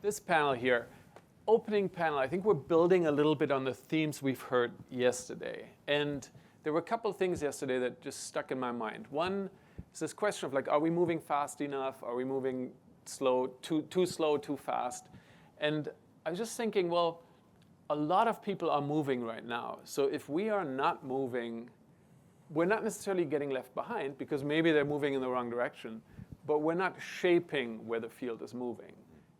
this panel here, opening panel, I think we're building a little bit on the themes we've heard yesterday. And there were a couple of things yesterday that just stuck in my mind. One is this question of like, are we moving fast enough? Are we moving slow, too slow, too fast? And I was just thinking, well, a lot of people are moving right now. So if we are not moving, we're not necessarily getting left behind because maybe they're moving in the wrong direction, but we're not shaping where the field is moving.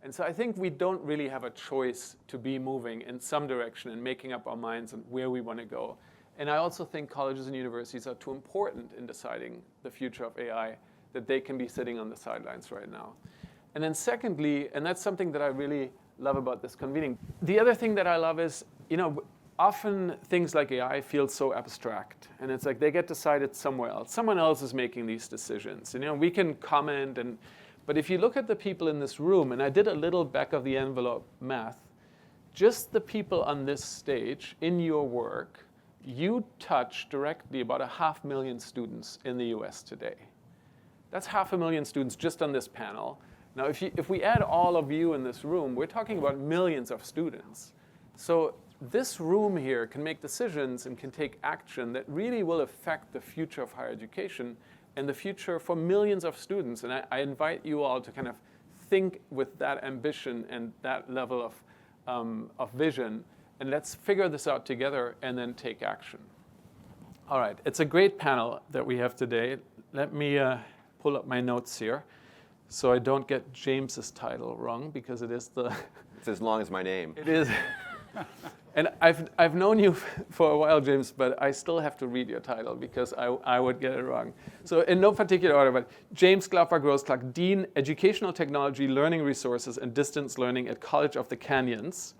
And so I think we don't really have a choice to be moving in some direction and making up our minds on where we want to go. And I also think colleges and universities are too important in deciding the future of AI that they can be sitting on the sidelines right now. And then secondly, and that's something that I really love about this convening, the other thing that I love is, often things like AI feel so abstract. And it's like they get decided somewhere else. Someone else is making these decisions. We can comment, but if you look at the people in this room, and I did a little back of the envelope math, just the people on this stage in your work, you touch directly about 500,000 students in the US today. That's 500,000 students just on this panel. Now, if we add all of you in this room, we're talking about millions of students. So this room here can make decisions and can take action that really will affect the future of higher education and the future for millions of students. And I invite you all to kind of think with that ambition and that level of vision. And let's figure this out together and then take action. All right, it's a great panel that we have today. Let me pull up my notes here so I don't get James's title wrong, because it is the... It's as long as my name. It is. And I've known you for a while, James, but I still have to read your title because I would get it wrong. So in no particular order, but James Glapper-Gross-Clark, Dean, Educational Technology, Learning Resources, and Distance Learning at College of the Canyons.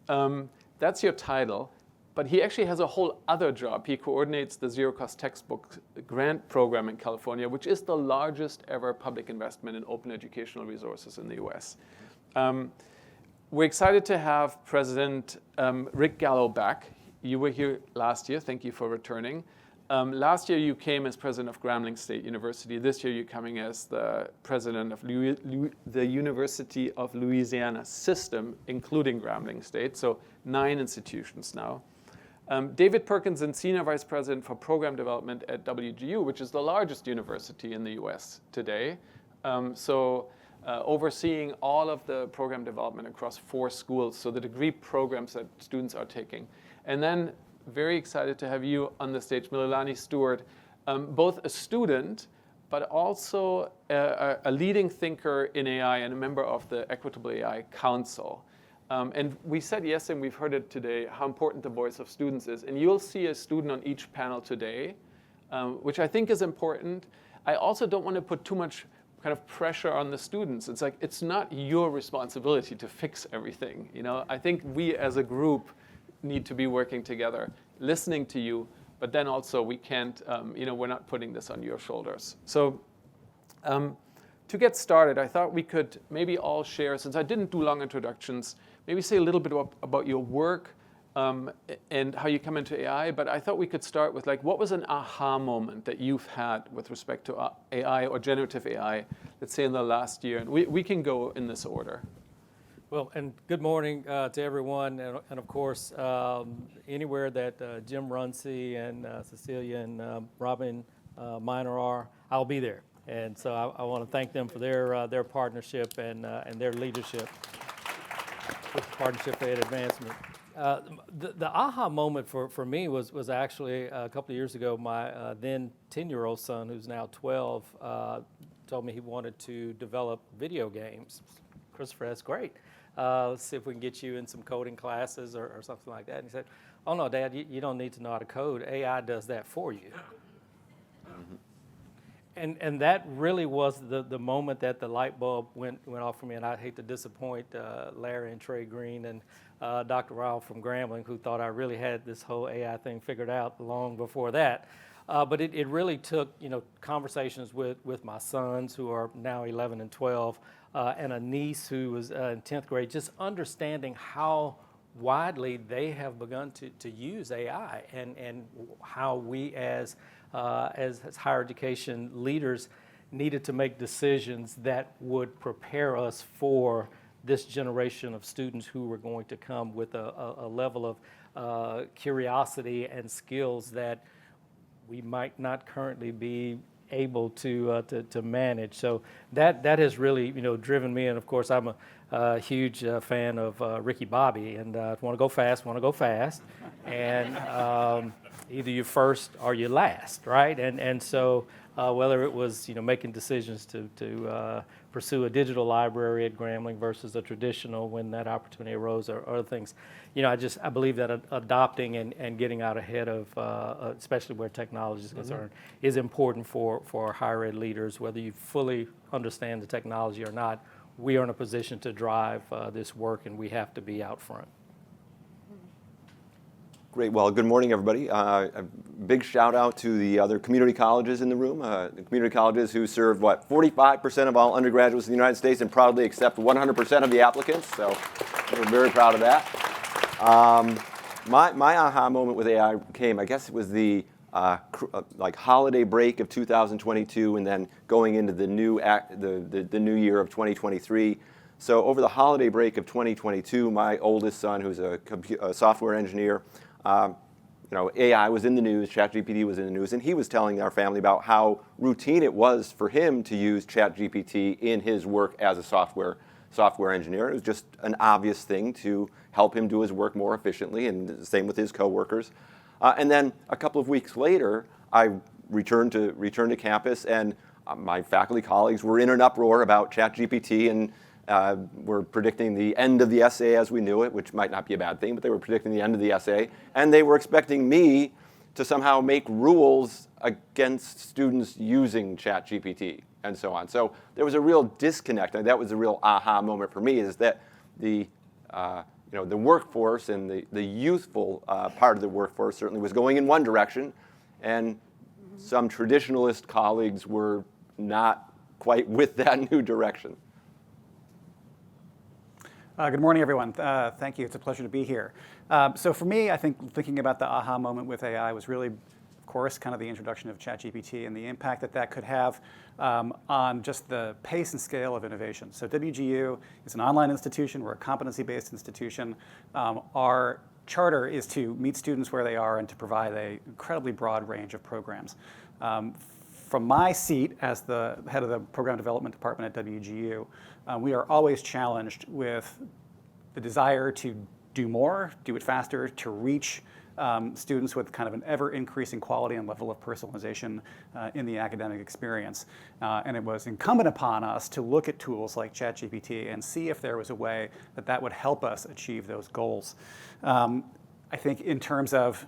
That's your title, but he actually has a whole other job. He coordinates the zero-cost textbook grant program in California, which is the largest ever public investment in open educational resources in the US. We're excited to have President Rick Gallo back. You were here last year. Thank you for returning. Last year you came as president of Grambling State University. This year you're coming as the president of the University of Louisiana system, including Grambling State, so 9 institutions now. David Perkinson, senior vice president for program development at WGU, which is the largest university in the US today. Overseeing all of the program development across 4 schools, so the degree programs that students are taking. And then very excited to have you on the stage, Mililani Stewart, both a student, but also a leading thinker in AI and a member of the Equitable AI Council. And we said yes, and we've heard it today, how important the voice of students is. And you'll see a student on each panel today, which I think is important. I also don't want to put too much kind of pressure on the students. It's like, it's not your responsibility to fix everything. I think we as a group need to be working together, listening to you, but then also we can't, we're not putting this on your shoulders. So to get started, I thought we could maybe all share, since I didn't do long introductions, maybe say a little bit about your work and how you come into AI, but I thought we could start with what was an aha moment that you've had with respect to AI or generative AI, let's say in the last year, and we can go in this order. Well, and good morning to everyone, and of course, anywhere that Jim Runcie and Cecilia and Robin Miner are, I'll be there. And so I want to thank them for their partnership and their leadership with Partnership for Advancement. The aha moment for me was actually a couple of years ago. My then 10-year-old son, who's now 12, told me he wanted to develop video games. Christopher, that's great. Let's see if we can get you in some coding classes or something like that. And he said, oh no, Dad, you don't need to know how to code. AI does that for you. Mm-hmm. And that really was the moment that the light bulb went off for me. And I'd hate to disappoint Larry and Trey Green and Dr. Rao from Grambling, who thought I really had this whole AI thing figured out long before that. But it really took conversations with my sons, who are now 11 and 12, and a niece who was in 10th grade, just understanding how widely they have begun to use AI and how we as higher education leaders needed to make decisions that would prepare us for this generation of students who were going to come with a level of curiosity and skills that we might not currently be able to manage. So that has really driven me. And of course, I'm a huge fan of Ricky Bobby, and want to go fast, and either you're first or you're last, right? And so whether it was making decisions to pursue a digital library at Grambling versus a traditional when that opportunity arose, or other things, I believe that adopting and getting out ahead of, especially where technology is concerned, is important for higher ed leaders. Whether you fully understand the technology or not, we are in a position to drive this work, and we have to be out front. Great. Well, good morning, everybody. A big shout out to the other community colleges in the room, the community colleges who serve, 45% of all undergraduates in the United States and proudly accept 100% of the applicants. So we're very proud of that. My aha moment with AI came, I guess it was the holiday break of 2022 and then going into the new year of 2023. So over the holiday break of 2022, my oldest son, who's a software engineer, AI was in the news, ChatGPT was in the news, and he was telling our family about how routine it was for him to use ChatGPT in his work as a software engineer. It was just an obvious thing to help him do his work more efficiently, and the same with his coworkers. And then a couple of weeks later, I returned to campus, and my faculty colleagues were in an uproar about ChatGPT, and were predicting the end of the essay as we knew it, which might not be a bad thing, but they were predicting the end of the essay, and they were expecting me to somehow make rules against students using ChatGPT and so on. So there was a real disconnect, and that was a real aha moment for me, is that the workforce and the youthful part of the workforce certainly was going in one direction, and some traditionalist colleagues were not quite with that new direction. Good morning, everyone. Thank you. It's a pleasure to be here. So for me, I think thinking about the aha moment with AI was really, of course, kind of the introduction of ChatGPT and the impact that could have on just the pace and scale of innovation. So WGU is an online institution. We're a competency-based institution. Our charter is to meet students where they are and to provide an incredibly broad range of programs. From my seat as the head of the program development department at WGU, we are always challenged with the desire to do more, do it faster, to reach students with kind of an ever-increasing quality and level of personalization in the academic experience. And it was incumbent upon us to look at tools like ChatGPT and see if there was a way that would help us achieve those goals. I think in terms of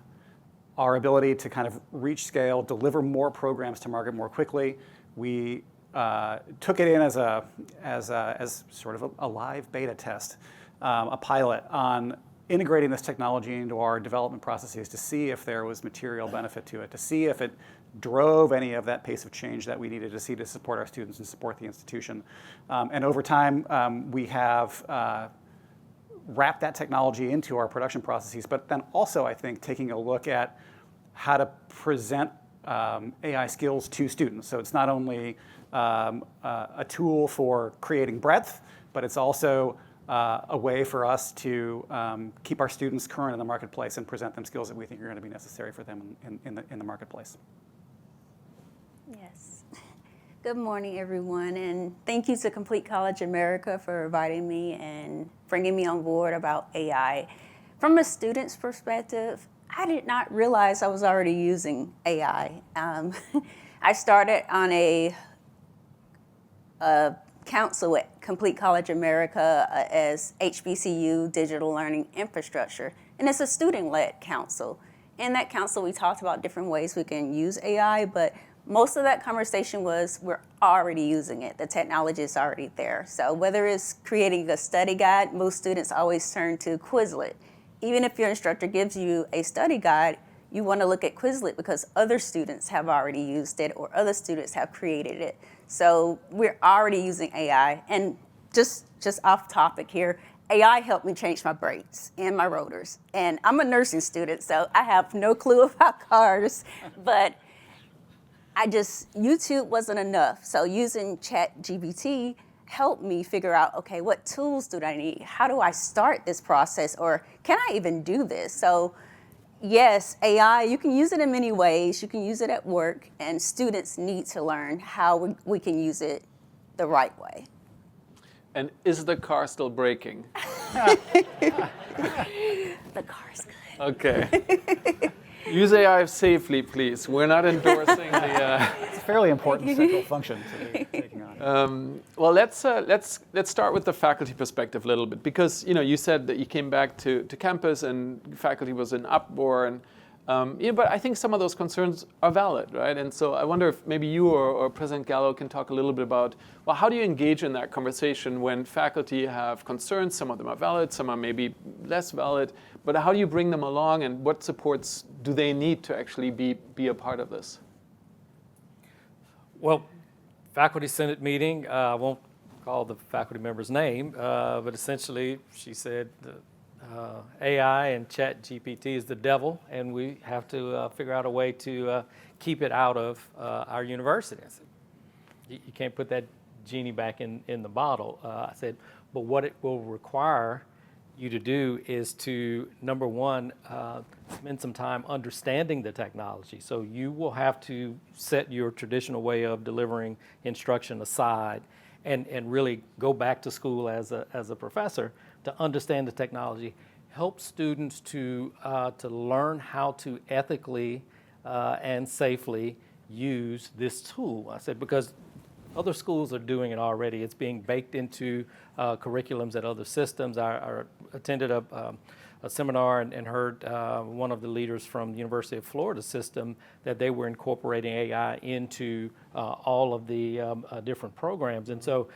our ability to kind of reach scale, deliver more programs to market more quickly, we took it in as sort of a live beta test, a pilot on integrating this technology into our development processes to see if there was material benefit to it, to see if it drove any of that pace of change that we needed to see to support our students and support the institution. And over time, we have wrap that technology into our production processes, but then also, I think, taking a look at how to present AI skills to students. So it's not only a tool for creating breadth, but it's also a way for us to keep our students current in the marketplace and present them skills that we think are going to be necessary for them in the marketplace. Yes. Good morning, everyone, and thank you to Complete College America for inviting me and bringing me on board about AI. From a student's perspective, I did not realize I was already using AI. I started on a council at Complete College America as HBCU Digital Learning Infrastructure, and it's a student-led council. In that council, we talked about different ways we can use AI, but most of that conversation was we're already using it. The technology is already there. So whether it's creating a study guide, most students always turn to Quizlet. Even if your instructor gives you a study guide, you want to look at Quizlet because other students have already used it or other students have created it. So we're already using AI. And just off topic here, AI helped me change my brakes and my rotors. And I'm a nursing student, so I have no clue about cars, but YouTube wasn't enough. So using ChatGPT help me figure out, okay, what tools do I need? How do I start this process? Or can I even do this? So yes, AI, you can use it in many ways. You can use it at work, and students need to learn how we can use it the right way. And is the car still braking? The car's good. Okay. Use AI safely, please. We're not endorsing the. It's a fairly important central function to be taking on. Well, let's start with the faculty perspective a little bit, because you said that you came back to campus and faculty was in uproar, and but I think some of those concerns are valid, right? And so I wonder if maybe you or President Gallo can talk a little bit about, well, how do you engage in that conversation when faculty have concerns? Some of them are valid, some are maybe less valid, but how do you bring them along, and what supports do they need to actually be a part of this? Well, faculty senate meeting, I won't call the faculty member's name, but essentially she said AI and ChatGPT is the devil, and we have to figure out a way to keep it out of our university. I said, you can't put that genie back in the bottle. I said, but what it will require you to do is to, number one, spend some time understanding the technology. So you will have to set your traditional way of delivering instruction aside and really go back to school as a professor to understand the technology, help students to learn how to ethically and safely use this tool. I said, because other schools are doing it already. It's being baked into curriculums at other systems. I attended a seminar and heard one of the leaders from the University of Florida system that they were incorporating AI into all of the different programs. And so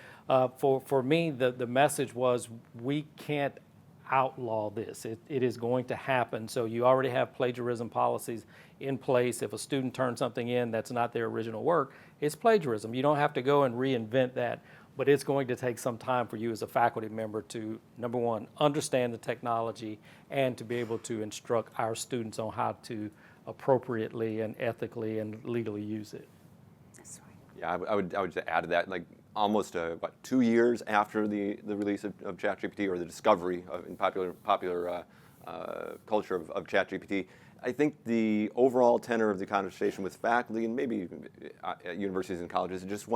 for me, the message was, we can't outlaw this. It is going to happen. So you already have plagiarism policies in place. If a student turns something in that's not their original work, it's plagiarism. You don't have to go and reinvent that, but it's going to take some time for you as a faculty member to, number one, understand the technology and to be able to instruct our students on how to appropriately and ethically and legally use it. That's right. Yeah, I would just add to that, like almost 2 years after the release of ChatGPT, or the discovery in popular culture of ChatGPT, I think the overall tenor of the conversation with faculty and maybe at universities and colleges is just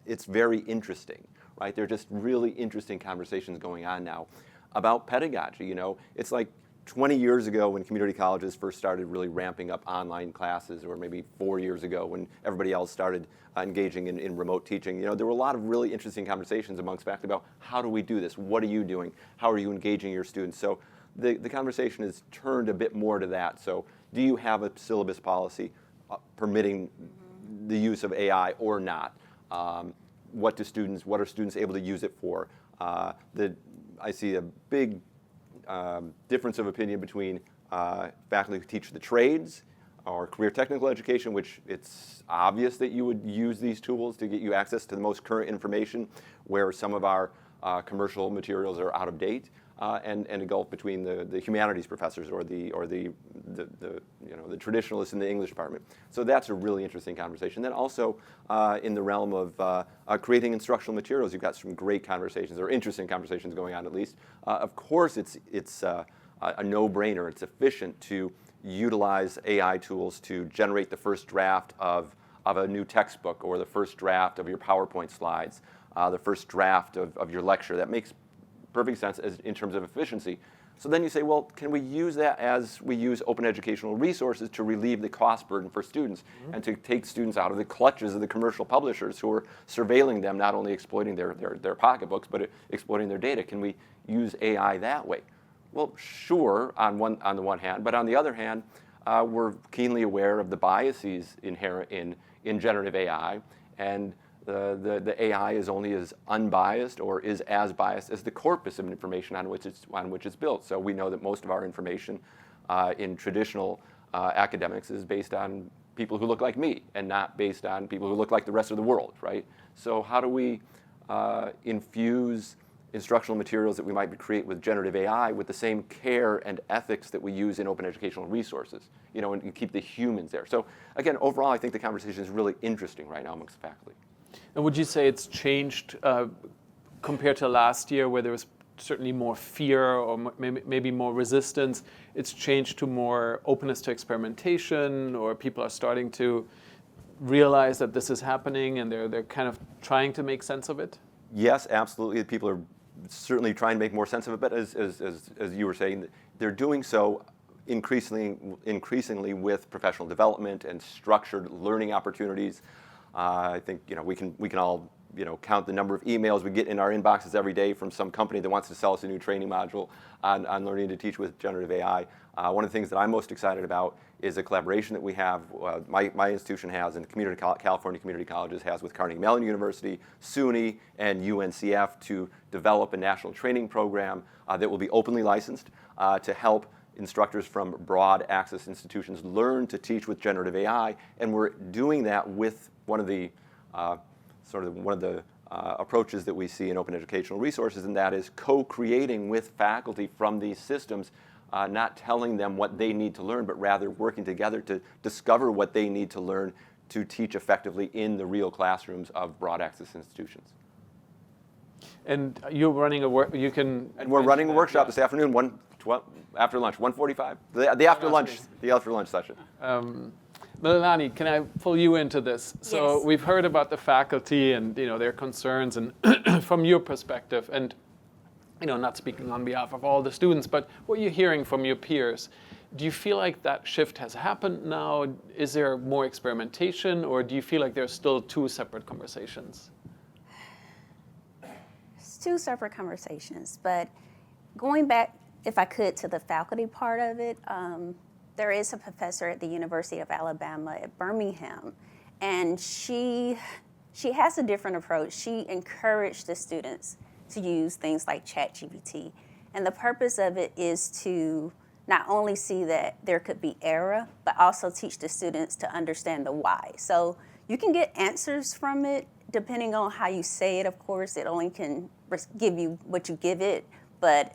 it's very interesting, right? There are just really interesting conversations going on now about pedagogy. It's like 20 years ago when community colleges first started really ramping up online classes, or maybe 4 years ago when everybody else started engaging in remote teaching. There were a lot of really interesting conversations amongst faculty about, how do we do this? What are you doing? How are you engaging your students? So the conversation has turned a bit more to that. So do you have a syllabus policy permitting the use of AI or not? What are students able to use it for? I see a big difference of opinion between faculty who teach the trades or career technical education, which it's obvious that you would use these tools to get you access to the most current information, where some of our commercial materials are out of date, and a gulf between the humanities professors or the traditionalists in the English department. So that's a really interesting conversation. Then also in the realm of creating instructional materials, you've got some great conversations, or interesting conversations going on at least. Of course, it's a no-brainer. It's efficient to utilize AI tools to generate the first draft of a new textbook, or the first draft of your PowerPoint slides, the first draft of your lecture. That makes perfect sense in terms of efficiency. So then you say, well, can we use that as we use open educational resources to relieve the cost burden for students, and to take students out of the clutches of the commercial publishers who are surveilling them, not only exploiting their pocketbooks, but exploiting their data? Can we use AI that way? Well, sure, on the one hand, but on the other hand, we're keenly aware of the biases inherent in generative AI, and the AI is only as unbiased, or is as biased as the corpus of information on which it's built. So we know that most of our information in traditional academics is based on people who look like me, and not based on people who look like the rest of the world, right? So how do we infuse instructional materials that we might create with generative AI with the same care and ethics that we use in open educational resources, and keep the humans there? So again, overall, I think the conversation is really interesting right now amongst the faculty. And would you say it's changed compared to last year where there was certainly more fear or maybe more resistance, it's changed to more openness to experimentation, or people are starting to realize that this is happening and they're kind of trying to make sense of it? Yes, absolutely. People are certainly trying to make more sense of it, but as you were saying, they're doing so increasingly with professional development and structured learning opportunities. I think we can all count the number of emails we get in our inboxes every day from some company that wants to sell us a new training module on learning to teach with generative AI. One of the things that I'm most excited about is a collaboration that we have, my institution has, and California Community Colleges has with Carnegie Mellon University, SUNY, and UNCF to develop a national training program that will be openly licensed to help instructors from broad access institutions learn to teach with generative AI. And we're doing that with one of the approaches that we see in open educational resources, and that is co-creating with faculty from these systems, not telling them what they need to learn, but rather working together to discover what they need to learn to teach effectively in the real classrooms of broad access institutions. And you're running And we're running a workshop this afternoon, after lunch, 1:45. The after lunch session. Melanie, can I pull you into this? So Yes. we've heard about the faculty and their concerns, and from your perspective, and not speaking on behalf of all the students, but what you're hearing from your peers, do you feel like that shift has happened now? Is there more experimentation, or do you feel like there's still two separate conversations? It's two separate conversations, but going back, if I could, to the faculty part of it, there is a professor at the University of Alabama at Birmingham, and she has a different approach. She encouraged the students to use things like ChatGPT, and the purpose of it is to not only see that there could be error, but also teach the students to understand the why. So you can get answers from it depending on how you say it. Of course, it only can give you what you give it, but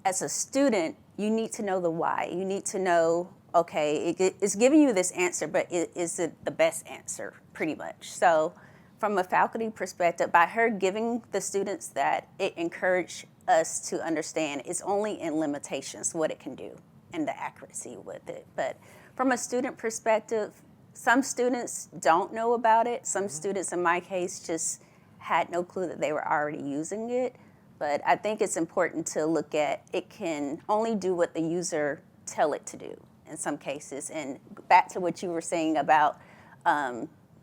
as a student, you need to know the why. You need to know, okay, it's giving you this answer, but is it the best answer, pretty much? So from a faculty perspective, by her giving the students that, it encouraged us to understand it's only in limitations what it can do and the accuracy with it. But from a student perspective, some students don't know about it. Some students, in my case, just had no clue that they were already using it. But I think it's important to look at it can only do what the user tell it to do in some cases. And back to what you were saying about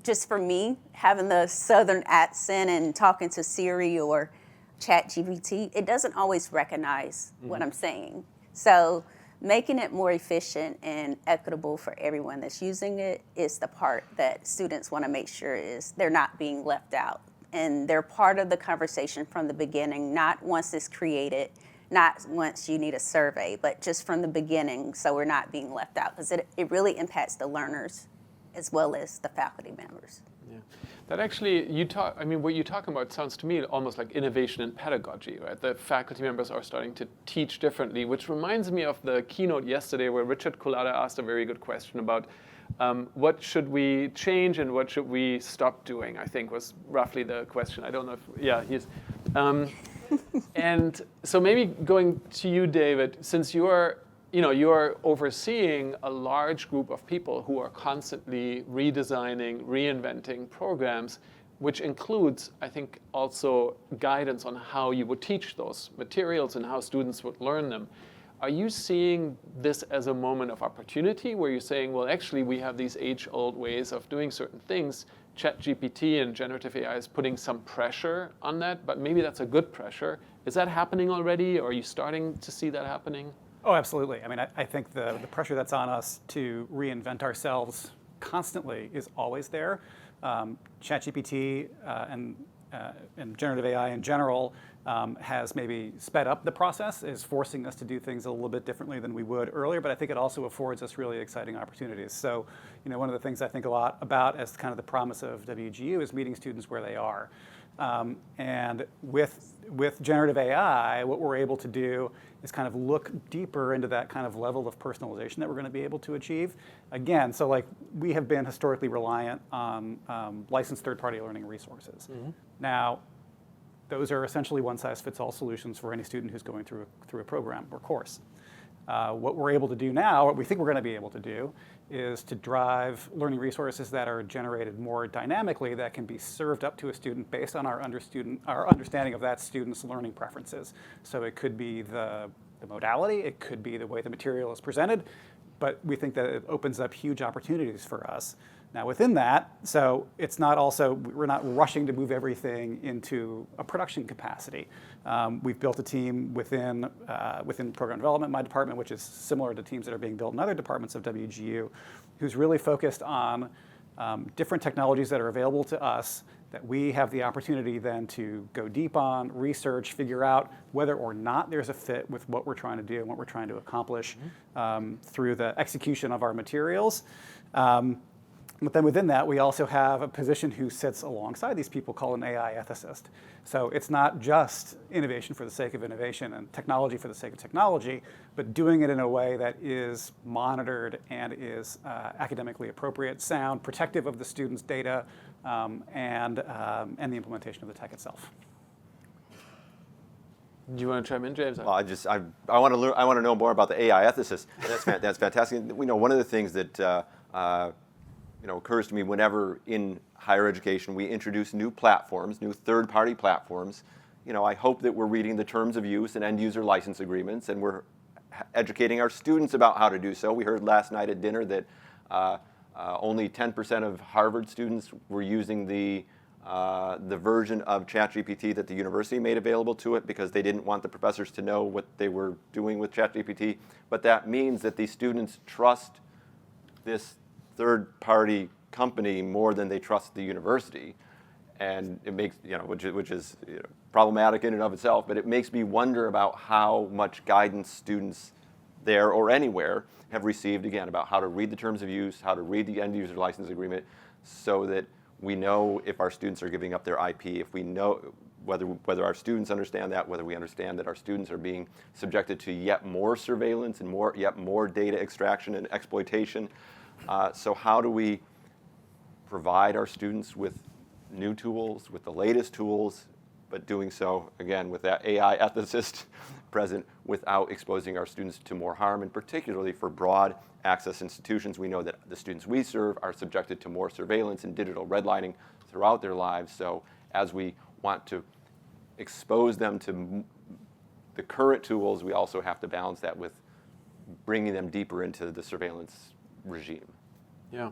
just for me, having the Southern accent and talking to Siri or ChatGPT, it doesn't always recognize what I'm saying. So making it more efficient and equitable for everyone that's using it is the part that students want to make sure is they're not being left out. And they're part of the conversation from the beginning, not once it's created, not once you need a survey, but just from the beginning, so we're not being left out, because it really impacts the learners as well as the faculty members. Yeah, that actually, what you're talking about sounds to me almost like innovation in pedagogy, right? The faculty members are starting to teach differently, which reminds me of the keynote yesterday where Richard Culata asked a very good question about what should we change and what should we stop doing, I think was roughly the question. I don't know if, he's. And so maybe going to you, David, since you're overseeing a large group of people who are constantly redesigning, reinventing programs, which includes, I think, also guidance on how you would teach those materials and how students would learn them. Are you seeing this as a moment of opportunity where you're saying, well, actually, we have these age-old ways of doing certain things. ChatGPT and generative AI is putting some pressure on that, but maybe that's a good pressure. Is that happening already, or are you starting to see that happening? Oh, absolutely. I mean, I think the pressure that's on us to reinvent ourselves constantly is always there. ChatGPT and generative AI in general has maybe sped up the process, is forcing us to do things a little bit differently than we would earlier, but I think it also affords us really exciting opportunities. So, one of the things I think a lot about as kind of the promise of WGU is meeting students where they are. And with generative AI, what we're able to do is kind of look deeper into that kind of level of personalization that we're going to be able to achieve. Again, so like we have been historically reliant on licensed third-party learning resources. Now, those are essentially one-size-fits-all solutions for any student who's going through a program or course. What we're able to do now, what we think we're going to be able to do, is to drive learning resources that are generated more dynamically that can be served up to a student based on our understanding of that student's learning preferences. So it could be the modality, it could be the way the material is presented, but we think that it opens up huge opportunities for us. Now within that, so it's not also, we're not rushing to move everything into a production capacity. We've built a team within program development, my department, which is similar to teams that are being built in other departments of WGU, who's really focused on different technologies that are available to us that we have the opportunity then to go deep on, research, figure out whether or not there's a fit with what we're trying to do and what we're trying to accomplish through the execution of our materials. But then within that, we also have a position who sits alongside these people called an AI ethicist. So it's not just innovation for the sake of innovation and technology for the sake of technology, but doing it in a way that is monitored and is academically appropriate, sound, protective of the student's data, and the implementation of the tech itself. Do you want to chime in, James? Well, I want to learn. I want to know more about the AI ethicist. That's fantastic. We know one of the things that occurs to me whenever in higher education we introduce new platforms, new third-party platforms. I hope that we're reading the terms of use and end-user license agreements, and we're educating our students about how to do so. We heard last night at dinner that only 10% of Harvard students were using the version of ChatGPT that the university made available to it because they didn't want the professors to know what they were doing with ChatGPT. But that means that these students trust this third-party company more than they trust the university, and it makes which is problematic in and of itself. But it makes me wonder about how much guidance students there or anywhere have received, again, about how to read the terms of use, how to read the end-user license agreement, so that we know if our students are giving up their IP, if we know whether our students understand that, whether we understand that our students are being subjected to yet more surveillance and yet more data extraction and exploitation. So how do we provide our students with new tools, with the latest tools, but doing so, again, with that AI ethicist present without exposing our students to more harm, and particularly for broad access institutions. We know that the students we serve are subjected to more surveillance and digital redlining throughout their lives. So as we want to expose them to the current tools, we also have to balance that with bringing them deeper into the surveillance regime. Yeah.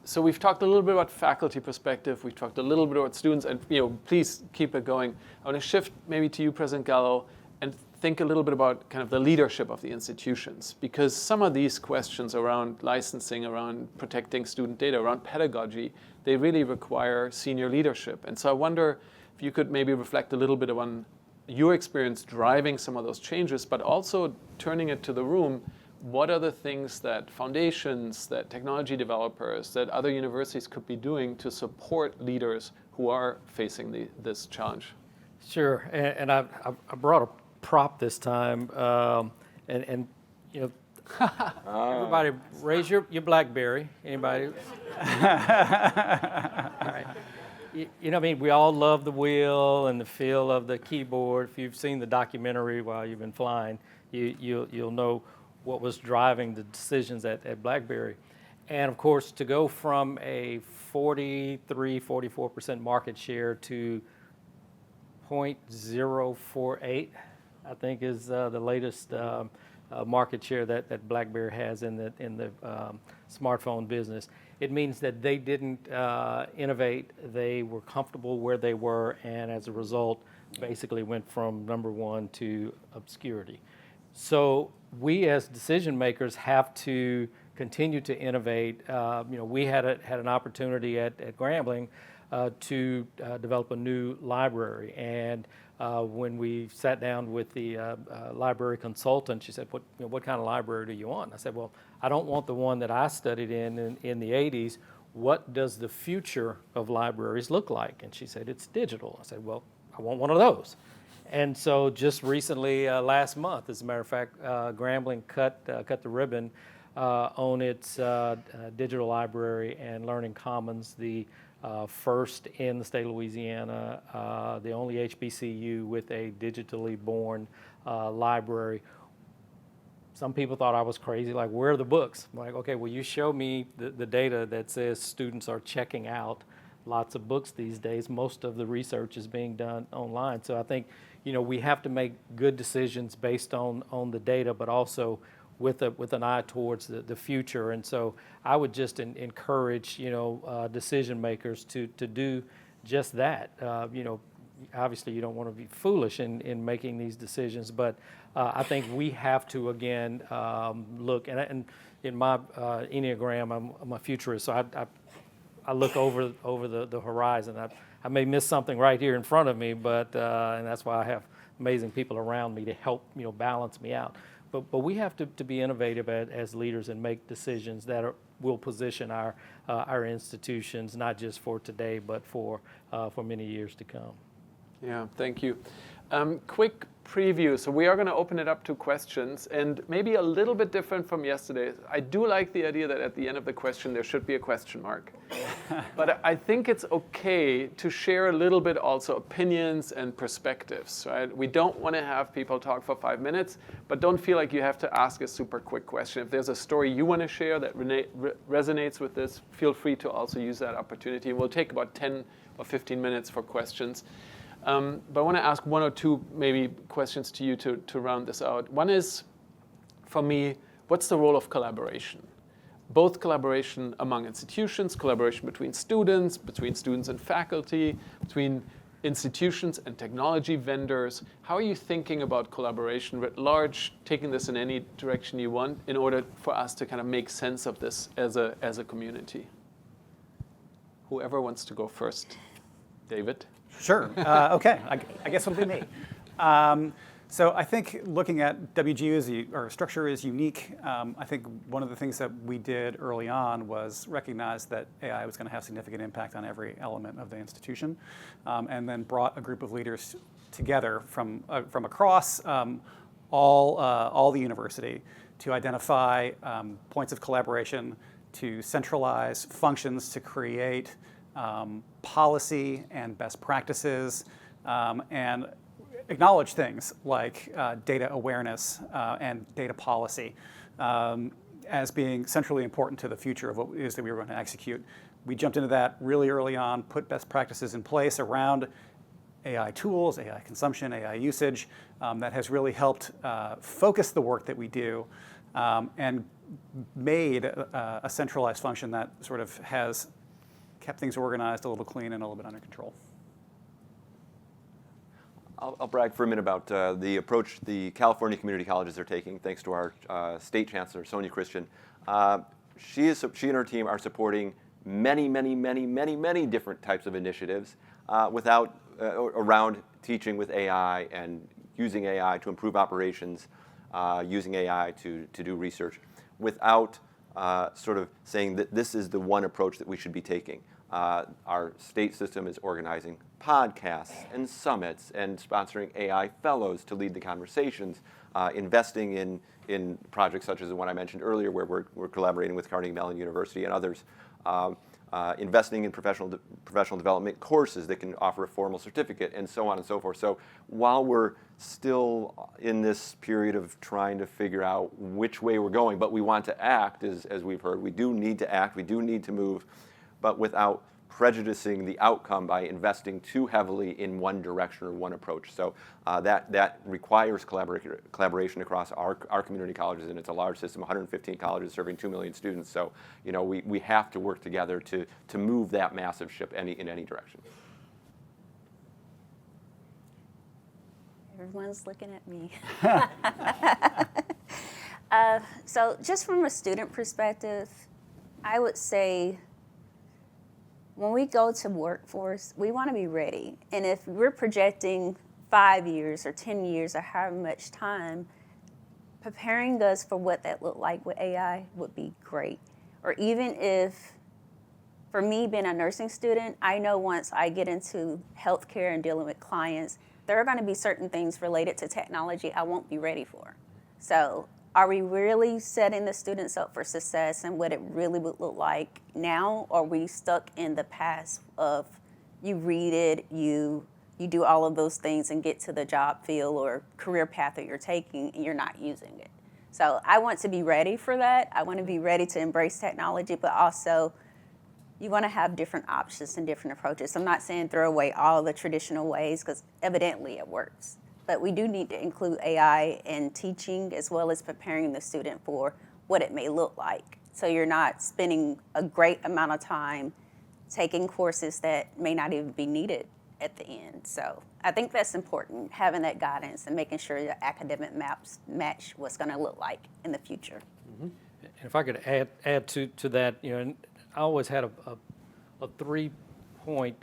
So we've talked a little bit about faculty perspective. We've talked a little bit about students, and please keep it going. I want to shift maybe to you, President Gallo, and think a little bit about kind of the leadership of the institutions, because some of these questions around licensing, around protecting student data, around pedagogy, they really require senior leadership. And so I wonder if you could maybe reflect a little bit on your experience driving some of those changes, but also turning it to the room. What are the things that foundations, that technology developers, that other universities could be doing to support leaders who are facing this challenge? Sure, and I brought a prop this time, and everybody raise your BlackBerry. Anybody? All right. We all love the wheel and the feel of the keyboard. If you've seen the documentary while you've been flying, you'll know what was driving the decisions at BlackBerry. And of course, to go from a 44% market share to 0.048, I think is the latest market share that BlackBerry has in the smartphone business. It means that they didn't innovate. They were comfortable where they were, and as a result, basically went from number one to obscurity. So we as decision makers have to continue to innovate. We had an opportunity at Grambling to develop a new library, and when we sat down with the library consultant, she said, what kind of library do you want? I said, well, I don't want the one that I studied in the 80s. What does the future of libraries look like? And she said, it's digital. I said, well, I want one of those. And so just recently, last month, as a matter of fact, Grambling cut the ribbon on its digital library and Learning Commons, the first in the state of Louisiana, the only HBCU with a digitally born library. Some people thought I was crazy, like, where are the books? I'm like, okay, well, you show me the data that says students are checking out lots of books these days. Most of the research is being done online. So I think, we have to make good decisions based on the data, but also with an eye towards the future. And so I would just encourage, decision makers to do just that. Obviously you don't want to be foolish in making these decisions, but I think we have to, again, look, and in my Enneagram, I'm a futurist, so I look over the horizon. I may miss something right here in front of me, but and that's why I have amazing people around me to help balance me out. But we have to be innovative as leaders and make decisions that will position our institutions not just for today, but for many years to come. Yeah, thank you. Quick preview. So we are going to open it up to questions, and maybe a little bit different from yesterday. I do like the idea that at the end of the question there should be a question mark. But I think it's okay to share a little bit also opinions and perspectives, right? We don't want to have people talk for 5 minutes, but don't feel like you have to ask a super quick question. If there's a story you want to share that resonates with this, feel free to also use that opportunity. We'll take about 10 or 15 minutes for questions. But I want to ask one or two maybe questions to you to round this out. One is, for me, what's the role of collaboration? Both collaboration among institutions, collaboration between students and faculty, between institutions and technology vendors. How are you thinking about collaboration writ large, taking this in any direction you want, in order for us to kind of make sense of this as a community? Whoever wants to go first. David? Sure. Okay. I guess it'll be me. So I think looking at WGU our structure is unique. I think one of the things that we did early on was recognize that AI was going to have significant impact on every element of the institution, and then brought a group of leaders together from across all the university to identify points of collaboration, to centralize functions, to create policy and best practices, and acknowledge things like data awareness and data policy as being centrally important to the future of what it is that we were going to execute. We jumped into that really early on, put best practices in place around AI tools, AI consumption, AI usage, that has really helped focus the work that we do, and made a centralized function that sort of has kept things organized, a little clean, and a little bit under control. I'll brag for a minute about the approach the California community colleges are taking, thanks to our state chancellor, Sonia Christian. She and her team are supporting many different types of initiatives around teaching with AI and using AI to improve operations, using AI to do research, without sort of saying that this is the one approach that we should be taking. Our state system is organizing podcasts and summits and sponsoring AI fellows to lead the conversations, investing in projects such as the one I mentioned earlier, where we're collaborating with Carnegie Mellon University and others, investing in professional development courses that can offer a formal certificate, and so on and so forth. So while we're still in this period of trying to figure out which way we're going, but we want to act, as we've heard, we do need to act, we do need to move, but without prejudicing the outcome by investing too heavily in one direction or one approach. So that requires collaboration across our community colleges, and it's a large system, 115 colleges serving 2 million students. So we have to work together to move that massive ship in any direction. Everyone's looking at me. So just from a student perspective, I would say when we go to workforce, we want to be ready. And if we're projecting 5 years or 10 years or however much time, preparing us for what that looked like with AI would be great. Or even if, for me being a nursing student, I know once I get into healthcare and dealing with clients, there are going to be certain things related to technology I won't be ready for. So are we really setting the students up for success and what it really would look like now? Or are we stuck in the past of you read it, you do all of those things and get to the job field or career path that you're taking and you're not using it? So I want to be ready for that. I want to be ready to embrace technology, but also you want to have different options and different approaches. I'm not saying throw away all the traditional ways, because evidently it works. But we do need to include AI in teaching as well as preparing the student for what it may look like. So you're not spending a great amount of time taking courses that may not even be needed at the end. So I think that's important, having that guidance and making sure your academic maps match what's going to look like in the future. And if I could add to that, I always had a 3-point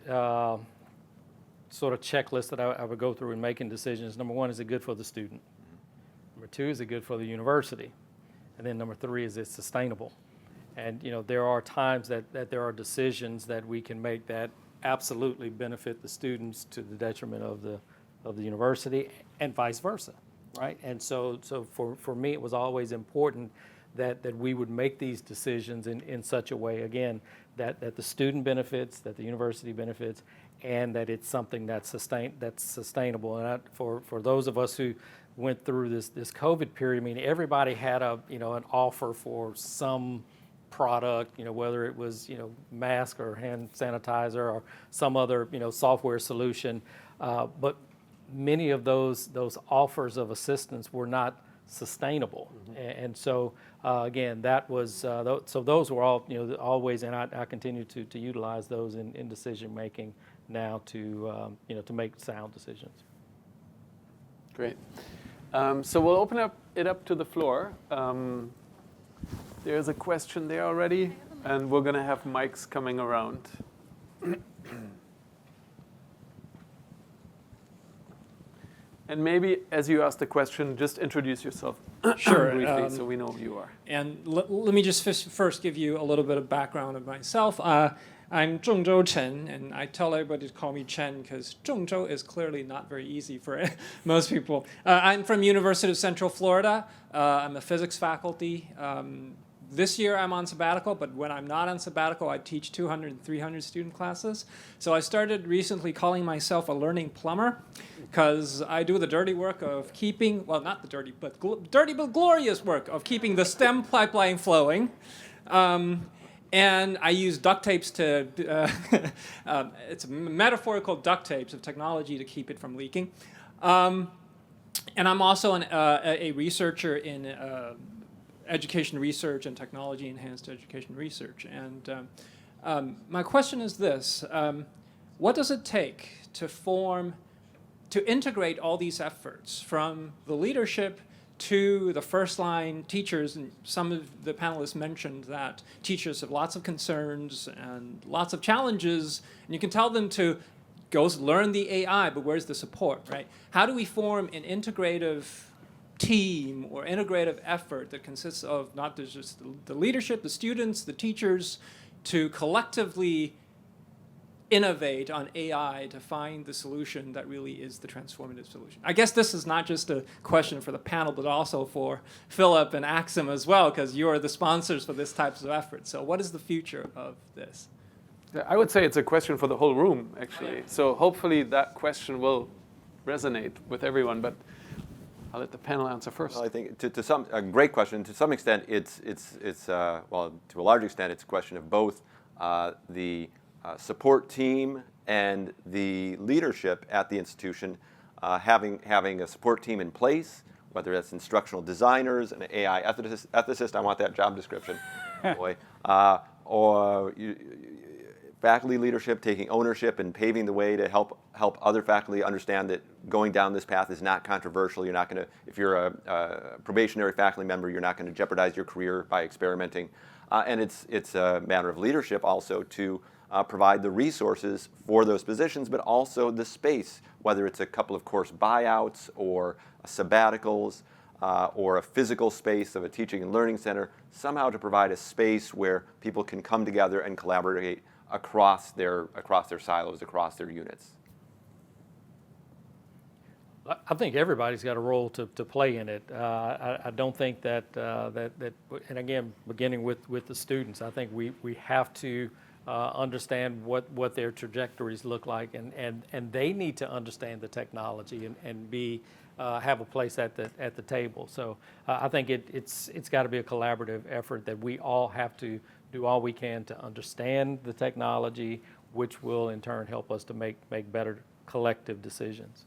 sort of checklist that I would go through in making decisions. Number 1, is it good for the student? Number 2, is it good for the university? And then number 3, is it sustainable? And there are times that there are decisions that we can make that absolutely benefit the students to the detriment of the university, and vice versa, right? And so for me, it was always important that we would make these decisions in such a way, again, that the student benefits, that the university benefits, and that it's something that's sustainable. And for those of us who went through this COVID period, I mean, everybody had an offer for some product, whether it was mask or hand sanitizer or some other software solution, but many of those offers of assistance were not sustainable. And so again, that was so those were all always, and I continue to utilize those in decision making now to to make sound decisions. Great. So we'll open it up to the floor. There's a question there already, and we're going to have mics coming around. And maybe as you ask the question, just introduce yourself Sure. briefly so we know who you are. And let me just first give you a little bit of background of myself. I'm Zhongzhou Chen, and I tell everybody to call me Chen because Zhongzhou is clearly not very easy for most people. I'm from University of Central Florida. I'm a physics faculty. This year I'm on sabbatical, but when I'm not on sabbatical, I teach 200 and 300 student classes. So I started recently calling myself a learning plumber because I do the dirty work of keeping, well, not the dirty, but dirty but glorious work of keeping the STEM pipeline flowing. And I use duct tapes to, it's a metaphorical duct tapes of technology to keep it from leaking. And I'm also a researcher in education research and technology enhanced education research. And my question is this, what does it take to integrate all these efforts from the leadership to the first line teachers? And some of the panelists mentioned that teachers have lots of concerns and lots of challenges, and you can tell them to go learn the AI, but where's the support, right? How do we form an integrative team or integrative effort that consists of not just the leadership, the students, the teachers, to collectively innovate on AI to find the solution that really is the transformative solution? I guess this is not just a question for the panel, but also for Philip and Axim as well, because you're the sponsors for this type of effort. So what is the future of this? I would say it's a question for the whole room, actually. So hopefully that question will resonate with everyone, but I'll let the panel answer first. Well, I think a great question. To some extent, it's well, to a large extent, it's a question of both the support team and the leadership at the institution having a support team in place, whether that's instructional designers, an AI ethicist, I want that job description, boy, or faculty leadership taking ownership and paving the way to help other faculty understand that going down this path is not controversial. You're not going to, if you're a probationary faculty member, you're not going to jeopardize your career by experimenting. And it's a matter of leadership also to provide the resources for those positions, but also the space, whether it's a couple of course buyouts or sabbaticals or a physical space of a teaching and learning center, somehow to provide a space where people can come together and collaborate across their silos, across their units. I think everybody's got a role to play in it. I don't think that, and again, beginning with the students, I think we have to understand what their trajectories look like, and they need to understand the technology and have a place at the table. So I think it's got to be a collaborative effort that we all have to do all we can to understand the technology, which will in turn help us to make better collective decisions.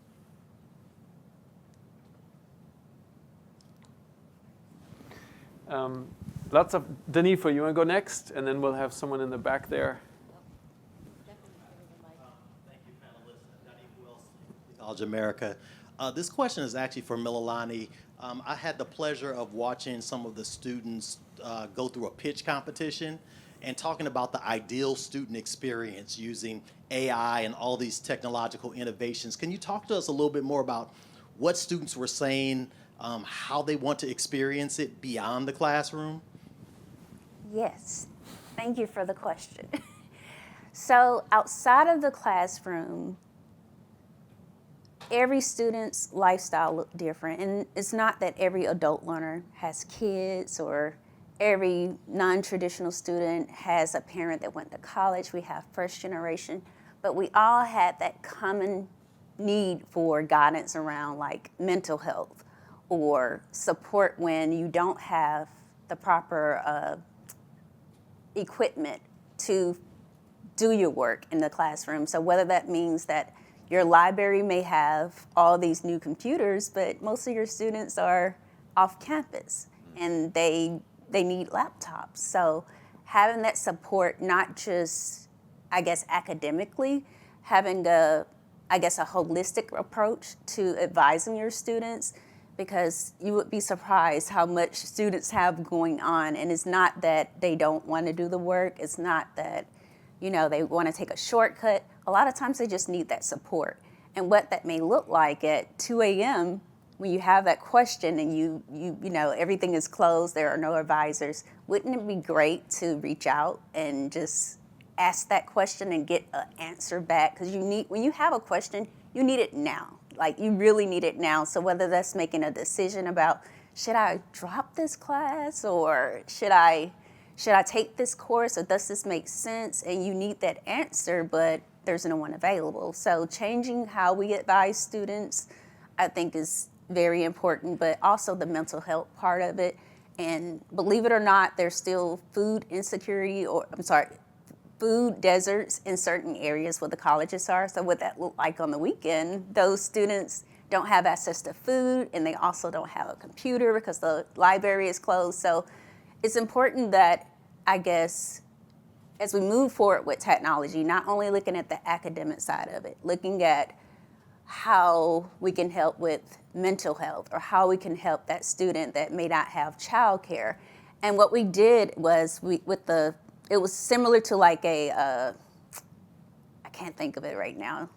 Lots of, Danifa, you want to go next? And then we'll have someone in the back there. Thank you, panelists. Danifa Wilson, College America. This question is actually for Mililani. I had the pleasure of watching some of the students go through a pitch competition and talking about the ideal student experience using AI and all these technological innovations. Can you talk to us a little bit more about what students were saying, how they want to experience it beyond the classroom? Yes, thank you for the question. So outside of the classroom, every student's lifestyle looks different. And it's not that every adult learner has kids or every non-traditional student has a parent that went to college. We have first generation, but we all had that common need for guidance around like mental health or support when you don't have the proper equipment to do your work in the classroom. So whether that means that your library may have all these new computers, but most of your students are off campus and they need laptops. So having that support, not just, I guess, academically, having a holistic approach to advising your students, because you would be surprised how much students have going on. And it's not that they don't want to do the work. It's not that, they want to take a shortcut. A lot of times they just need that support. And what that may look like at 2 a.m. when you have that question and you everything is closed, there are no advisors, wouldn't it be great to reach out and just ask that question and get an answer back? Because when you have a question, you need it now. Like, you really need it now. So whether that's making a decision about, should I drop this class or should I take this course or does this make sense? And you need that answer, but there's no one available. So changing how we advise students, I think, is very important, but also the mental health part of it. And believe it or not, there's still food deserts in certain areas where the colleges are. So what that look like on the weekend, those students don't have access to food and they also don't have a computer because the library is closed. So it's important that, I guess, as we move forward with technology, not only looking at the academic side of it, looking at how we can help with mental health or how we can help that student that may not have childcare. And what we did was it was similar to like I can't think of it right now,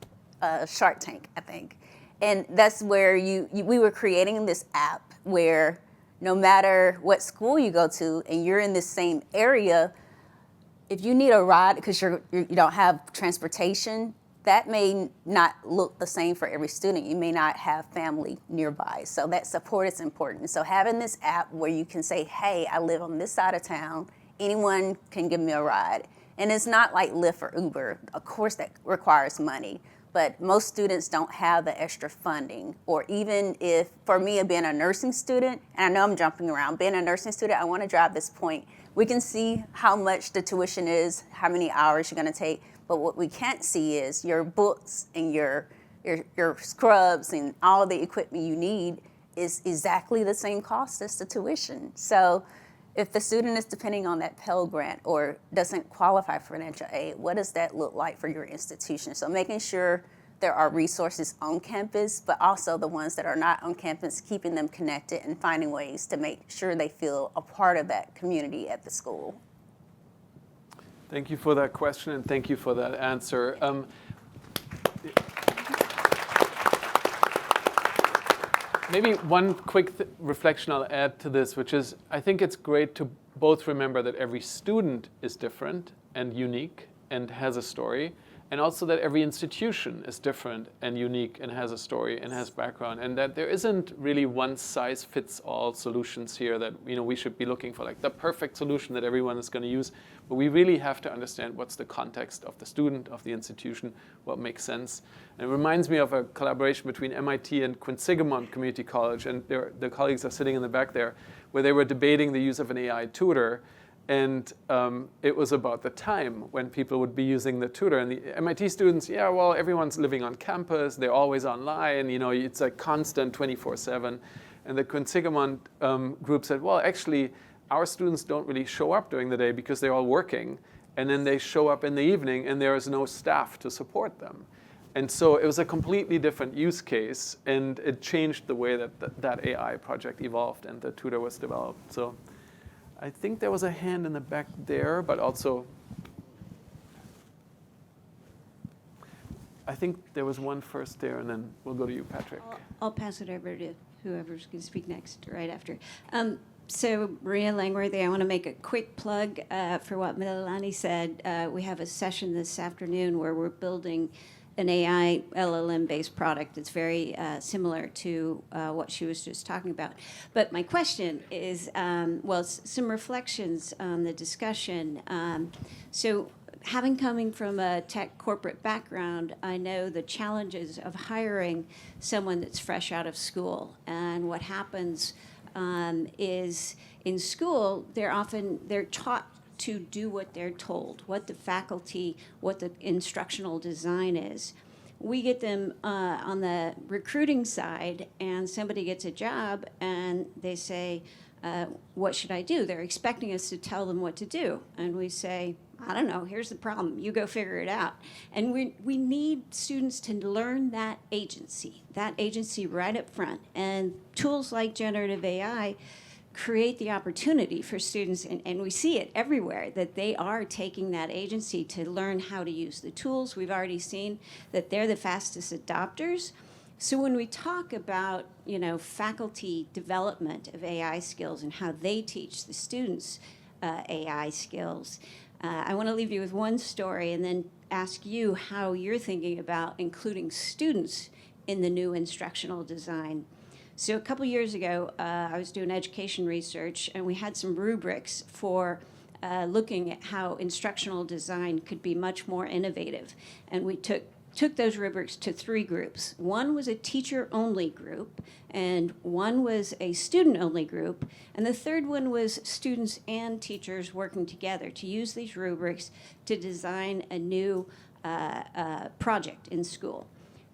Shark Tank, I think. And that's where we were creating this app where no matter what school you go to and you're in the same area, if you need a ride because you don't have transportation, that may not look the same for every student. You may not have family nearby. So that support is important. So having this app where you can say, hey, I live on this side of town, anyone can give me a ride. And it's not like Lyft or Uber. Of course, that requires money. But most students don't have the extra funding. Or even if, for me, being a nursing student, and I know I'm jumping around, being a nursing student, I want to drive this point. We can see how much the tuition is, how many hours you're going to take. But what we can't see is your books and your scrubs and all the equipment you need is exactly the same cost as the tuition. So if the student is depending on that Pell Grant or doesn't qualify for financial aid, what does that look like for your institution? So making sure there are resources on campus, but also the ones that are not on campus, keeping them connected and finding ways to make sure they feel a part of that community at the school. Thank you for that question and thank you for that answer. Maybe one quick reflection I'll add to this, which is I think it's great to both remember that every student is different and unique and has a story, And also that every institution is different and unique and has a story and has background, and that there isn't really one size fits all solutions here that we should be looking for, like the perfect solution that everyone is going to use. But we really have to understand what's the context of the student, of the institution, what makes sense. And it reminds me of a collaboration between MIT and Quinsigamond Community College, and the colleagues are sitting in the back there, where they were debating the use of an AI tutor. And it was about the time when people would be using the tutor. And the MIT students, yeah, well, everyone's living on campus. They're always online. It's like constant 24/7. And the Quinsigamond group said, well, actually, our students don't really show up during the day because they're all working. And then they show up in the evening, and there is no staff to support them. And so it was a completely different use case. And it changed the way that AI project evolved and the tutor was developed. So I think there was a hand in the back there, but also, I think there was one first there, and then we'll go to you, Patrick. I'll pass it over to whoever's going to speak next right after. So Maria Langworthy, I want to make a quick plug for what Mililani said. We have a session this afternoon where we're building an AI LLM-based product that's very similar to what she was just talking about. But my question is, some reflections on the discussion. So coming from a tech corporate background, I know the challenges of hiring someone that's fresh out of school. And what happens is in school, they're taught to do what they're told, what the instructional design is. We get them on the recruiting side, and somebody gets a job, and they say, what should I do? They're expecting us to tell them what to do. And we say, I don't know, here's the problem. You go figure it out. And we need students to learn that agency right up front. And tools like generative AI create the opportunity for students, and we see it everywhere, that they are taking that agency to learn how to use the tools. We've already seen that they're the fastest adopters. So when we talk about, faculty development of AI skills and how they teach the students AI skills, I want to leave you with one story and then ask you how you're thinking about including students in the new instructional design. So a couple years ago, I was doing education research, and we had some rubrics for looking at how instructional design could be much more innovative. And we took those rubrics to 3 groups. One was a teacher-only group, and one was a student-only group, and the third one was students and teachers working together to use these rubrics to design a new project in school.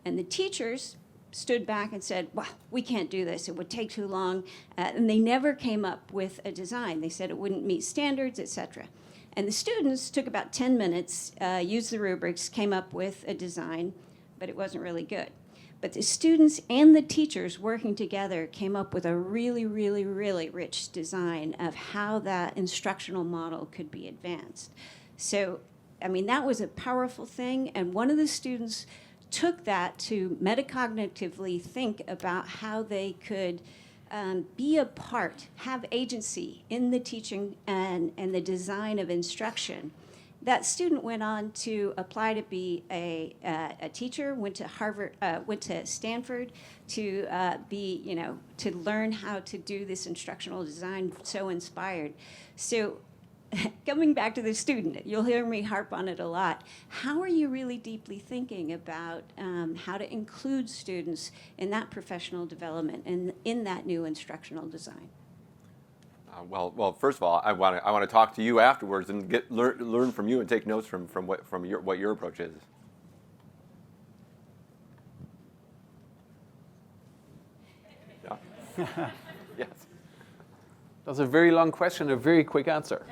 And the teachers stood back and said, well, we can't do this. It would take too long. And they never came up with a design. They said it wouldn't meet standards, et cetera. And the students took about 10 minutes, used the rubrics, came up with a design, but it wasn't really good. But the students and the teachers working together came up with a really, really, really rich design of how that instructional model could be advanced. So, that was a powerful thing. And one of the students took that to metacognitively think about how they could be a part, have agency in the teaching and the design of instruction. That student went on to apply to be a teacher, went to Harvard, went to Stanford to to learn how to do this instructional design, so inspired. So coming back to the student, you'll hear me harp on it a lot. How are you really deeply thinking about how to include students in that professional development and in that new instructional design? Well, first of all, I want to talk to you afterwards and learn from you and take notes from what your approach is. Yeah. Yes. That's a very long question, a very quick answer.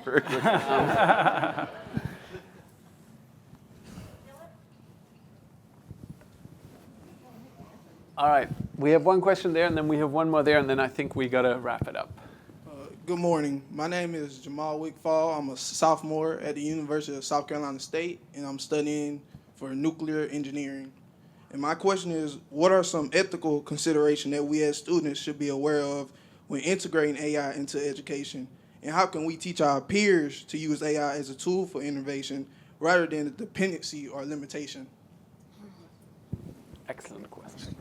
All right, we have one question there, and then we have one more there, and then I think we got to wrap it up. Good morning. My name is Jamal Wickfall. I'm a sophomore at the University of South Carolina State, and I'm studying for nuclear engineering. And my question is, what are some ethical considerations that we as students should be aware of when integrating AI into education? And how can we teach our peers to use AI as a tool for innovation rather than a dependency or limitation? Excellent question.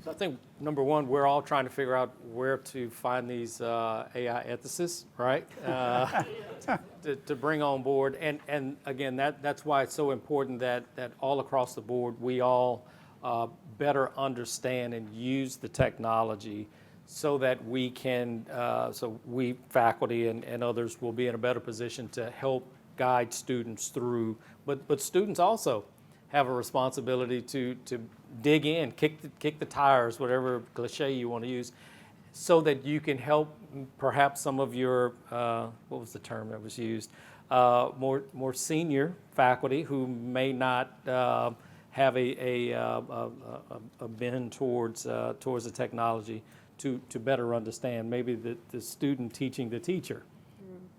So I think, number one, we're all trying to figure out where to find these AI ethicists, right, to bring on board. And again, that's why it's so important that all across the board, we all better understand and use the technology so that we can, so we, faculty and others, will be in a better position to help guide students through. But students also have a responsibility to dig in, kick the tires, whatever cliche you want to use, so that you can help perhaps some of your, what was the term that was used, more senior faculty who may not have a bend towards the technology to better understand, maybe the student teaching the teacher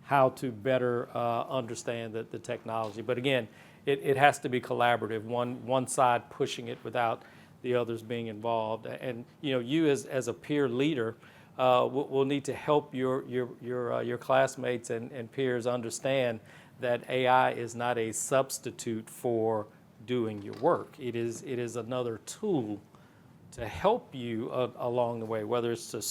how to better understand the technology. But again, it has to be collaborative, one side pushing it without the others being involved. And you as a peer leader will need to help your classmates and peers understand that AI is not a substitute for doing your work. It is another tool to help you along the way, whether it's to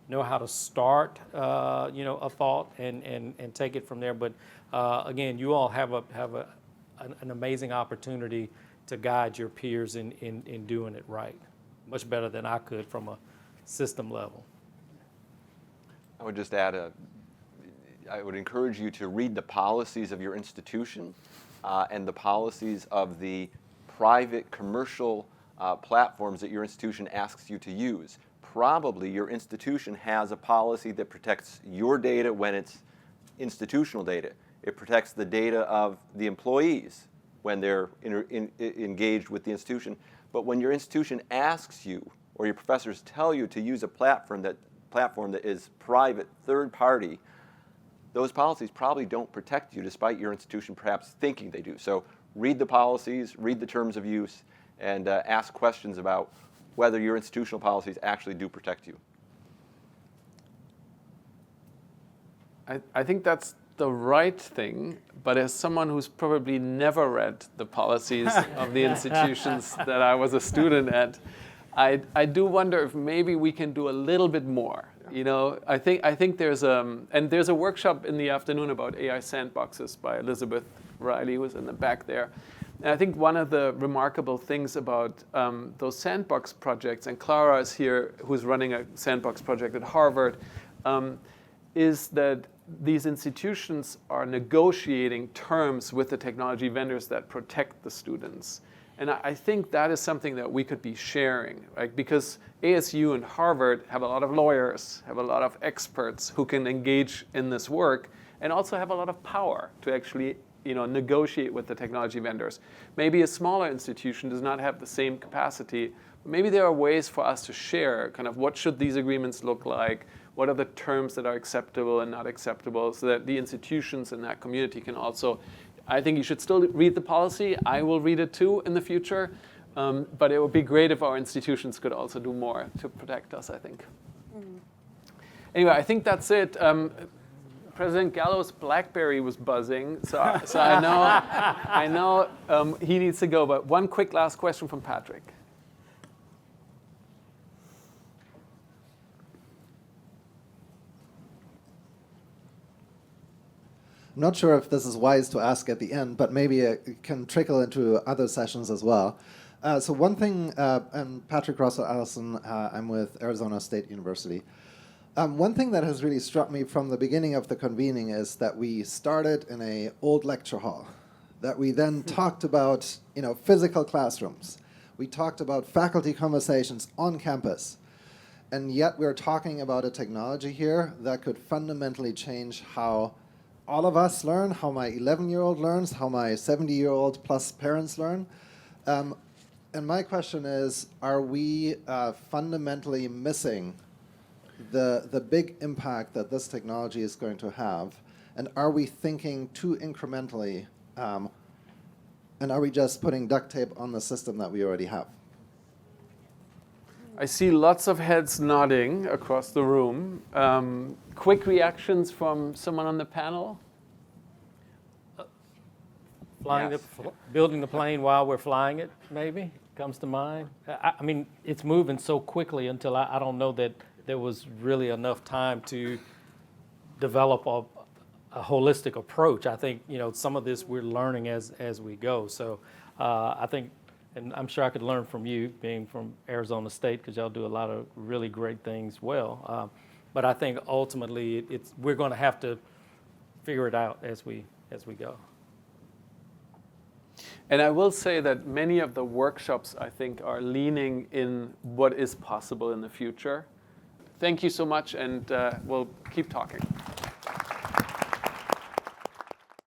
know how to start a thought and take it from there. But again, you all have an amazing opportunity to guide your peers in doing it right, much better than I could from a system level. I would just add I would encourage you to read the policies of your institution and the policies of the private commercial platforms that your institution asks you to use. Probably your institution has a policy that protects your data when it's institutional data. It protects the data of the employees when they're engaged with the institution. But when your institution asks you or your professors tell you to use a platform that is private, third party, those policies probably don't protect you despite your institution perhaps thinking they do. So read the policies, read the terms of use, and ask questions about whether your institutional policies actually do protect you. I think that's the right thing, but as someone who's probably never read the policies of the institutions that I was a student at, I do wonder if maybe we can do a little bit more. I think there's a workshop in the afternoon about AI sandboxes by Elizabeth Riley, who's in the back there. And I think one of the remarkable things about those sandbox projects, and Clara is here, who's running a sandbox project at Harvard, is that these institutions are negotiating terms with the technology vendors that protect the students. And I think that is something that we could be sharing, right? Because ASU and Harvard have a lot of lawyers, have a lot of experts who can engage in this work, and also have a lot of power to actually negotiate with the technology vendors. Maybe a smaller institution does not have the same capacity. Maybe there are ways for us to share kind of what should these agreements look like, what are the terms that are acceptable and not acceptable, so that the institutions in that community can also, I think you should still read the policy. I will read it too in the future. But it would be great if our institutions could also do more to protect us, I think. Anyway, I think that's it. President Gallo's BlackBerry was buzzing, so I know he needs to go. But one quick last question from Patrick. I'm not sure if this is wise to ask at the end, but maybe it can trickle into other sessions as well. So one thing, and Patrick Russell Allison, I'm with Arizona State University. One thing that has really struck me from the beginning of the convening is that we started in an old lecture hall, that we then talked about physical classrooms. We talked about faculty conversations on campus. And yet we're talking about a technology here that could fundamentally change how all of us learn, how my 11-year-old learns, how my 70-year-old plus parents learn. And my question is, are we fundamentally missing the big impact that this technology is going to have? And are we thinking too incrementally? And are we just putting duct tape on the system that we already have? I see lots of heads nodding across the room. Quick reactions from someone on the panel? building the plane while we're flying it, maybe, comes to mind. I mean, it's moving so quickly until I don't know that there was really enough time to develop a holistic approach. I think, some of this we're learning as we go. So I think, and I'm sure I could learn from you, being from Arizona State, because y'all do a lot of really great things well. But I think ultimately we're going to have to figure it out as we go. And I will say that many of the workshops, I think, are leaning in what is possible in the future. Thank you so much, and we'll keep talking.